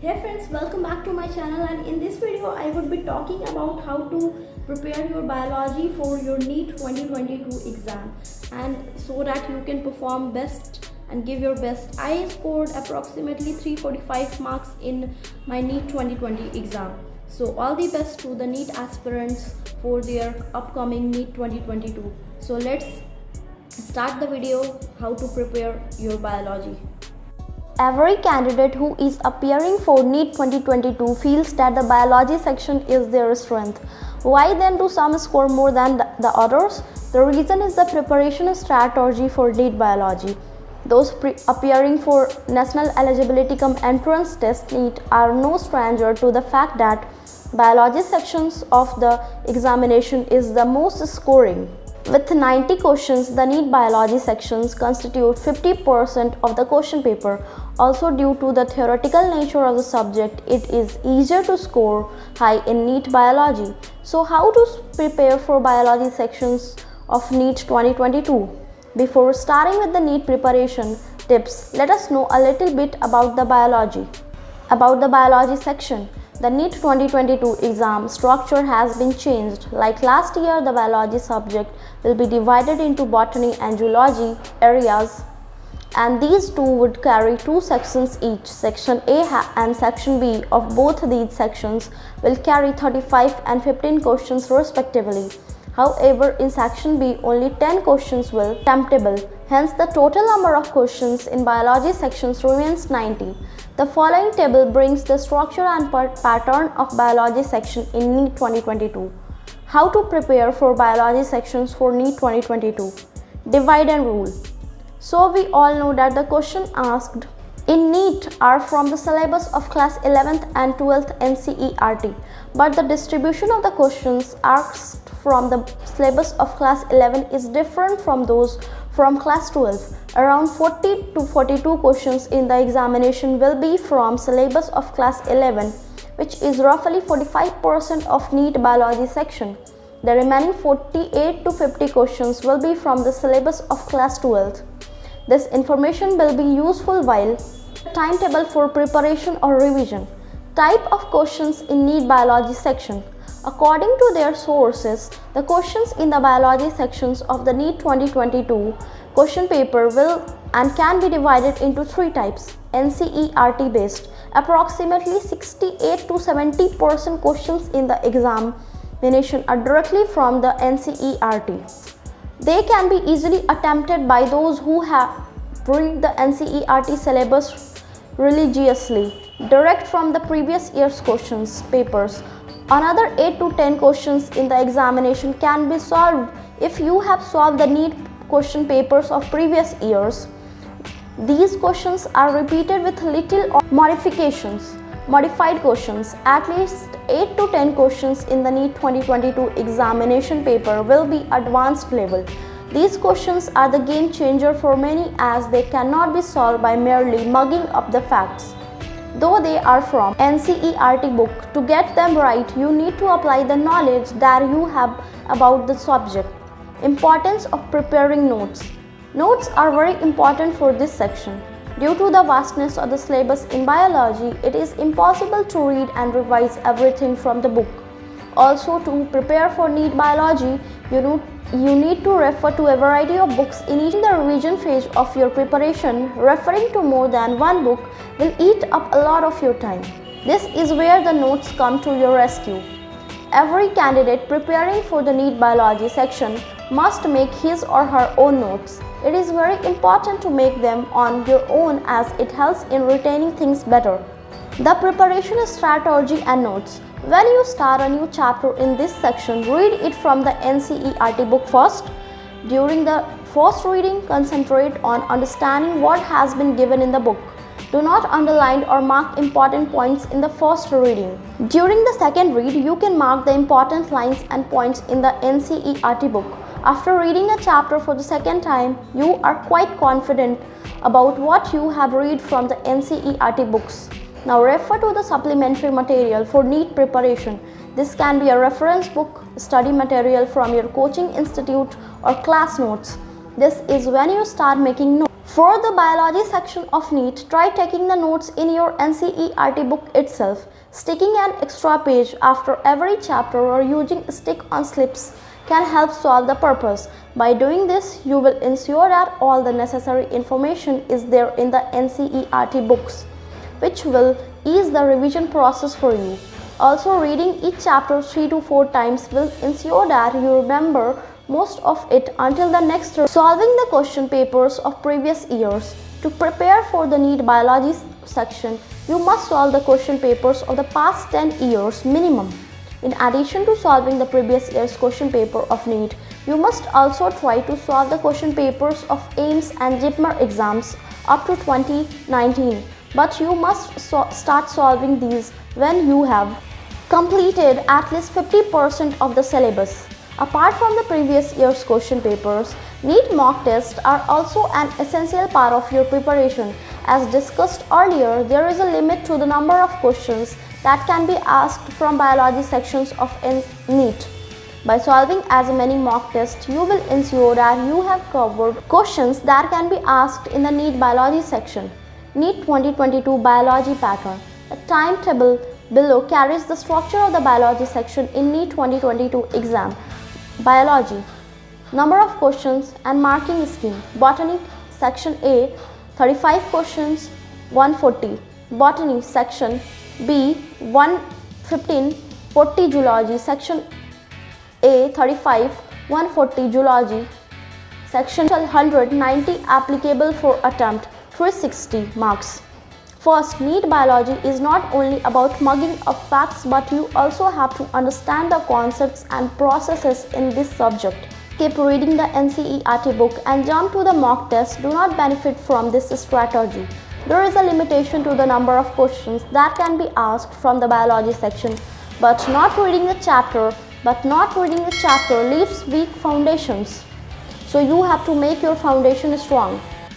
Hey friends, welcome back to my channel, and in this video I would be talking about how to prepare your biology for your NEET 2022 exam, and so that you can perform best and give your best. I scored approximately 345 marks in my NEET 2020 exam. So all the best to the NEET aspirants for their upcoming NEET 2022. So let's start the video how to prepare your biology. Every candidate who is appearing for NEET 2022 feels that the biology section is their strength. Why then do some score more than the others? The reason is the preparation strategy for NEET Biology. Those appearing for National Eligibility Cum Entrance Test NEET are no stranger to the fact that biology sections of the examination is the most scoring. With 90 questions, the NEET Biology sections constitute 50% of the question paper. Also, due to the theoretical nature of the subject, it is easier to score high in NEET Biology. So, how to prepare for biology sections of NEET 2022? Before starting with the NEET preparation tips, let us know a little bit about the biology. About the biology section. The NEET 2022 exam structure has been changed. Like last year, the biology subject will be divided into botany and zoology areas, and these two would carry two sections each. Section A and Section B of both these sections will carry 35 and 15 questions respectively. However, in Section B, only 10 questions will be attemptable. Hence, the total number of questions in biology sections remains 90. The following table brings the structure and pattern of biology section in NEET 2022. How to prepare for biology sections for NEET 2022. Divide and rule. So we all know that the question asked in NEET are from the syllabus of class 11th and 12th NCERT, but the distribution of the questions asked from the syllabus of class 11 is different from those from class 12. Around 40 to 42 questions in the examination will be from syllabus of class 11, which is roughly 45% of NEET Biology section. The remaining 48 to 50 questions will be from the syllabus of class 12. This information will be useful while timetable for preparation or revision. Type of questions in NEET Biology section. According to their sources, the questions in the biology sections of the NEET 2022 question paper will and can be divided into three types. NCERT based. Approximately 68 to 70% questions in the examination are directly from the NCERT. They can be easily attempted by those who have read the NCERT syllabus religiously, direct from the previous year's questions papers. Another 8 to 10 questions in the examination can be solved if you have solved the NEET question papers of previous years. These questions are repeated with little modifications. Modified questions. At least 8 to 10 questions in the NEET 2022 examination paper will be advanced level. These questions are the game changer for many, as they cannot be solved by merely mugging up the facts. Though they are from NCERT book, to get them right, you need to apply the knowledge that you have about the subject. Importance of preparing notes. Notes are very important for this section. Due to the vastness of the syllabus in biology, it is impossible to read and revise everything from the book. Also, to prepare for NEET Biology, you need to refer to a variety of books. In the revision phase of your preparation, referring to more than one book will eat up a lot of your time. This is where the notes come to your rescue. Every candidate preparing for the NEET Biology section must make his or her own notes. It is very important to make them on your own, as it helps in retaining things better. The preparation strategy and notes. When you start a new chapter in this section, read it from the NCERT book first. During the first reading, concentrate on understanding what has been given in the book. Do not underline or mark important points in the first reading. During the second read, you can mark the important lines and points in the NCERT book. After reading a chapter for the second time, you are quite confident about what you have read from the NCERT books. Now refer to the supplementary material for NEET preparation. This can be a reference book, study material from your coaching institute, or class notes. This is when you start making notes. For the biology section of NEET, try taking the notes in your NCERT book itself. Sticking an extra page after every chapter or using stick-on slips can help solve the purpose. By doing this, you will ensure that all the necessary information is there in the NCERT books, which will ease the revision process for you. Also, reading each chapter 3 to 4 times will ensure that you remember most of it until the next term. Solving the question papers of previous years. To prepare for the NEET Biology section, you must solve the question papers of the past 10 years minimum. In addition to solving the previous year's question paper of NEET, you must also try to solve the question papers of AIMS and JIPMER exams up to 2019. But you must start solving these when you have completed at least 50% of the syllabus. Apart from the previous year's question papers, NEET mock tests are also an essential part of your preparation. As discussed earlier, there is a limit to the number of questions that can be asked from biology sections of NEET. By solving as many mock tests, you will ensure that you have covered questions that can be asked in the NEET Biology section. NEET 2022 Biology Pattern. The timetable below carries the structure of the biology section in NEET 2022 exam. Biology. Number of questions and marking scheme. Botany section A, 35 questions, 140. Botany section B, 115, 40. Zoology section A, 35, 140. Zoology section 190 applicable for attempt 360 marks. First, NEET Biology is not only about mugging up facts, but you also have to understand the concepts and processes in this subject. Keep reading the NCERT book and jump to the mock test. Do not benefit from this strategy. There is a limitation to the number of questions that can be asked from the biology section, but not reading the chapter leaves weak foundations. So you have to make your foundation strong.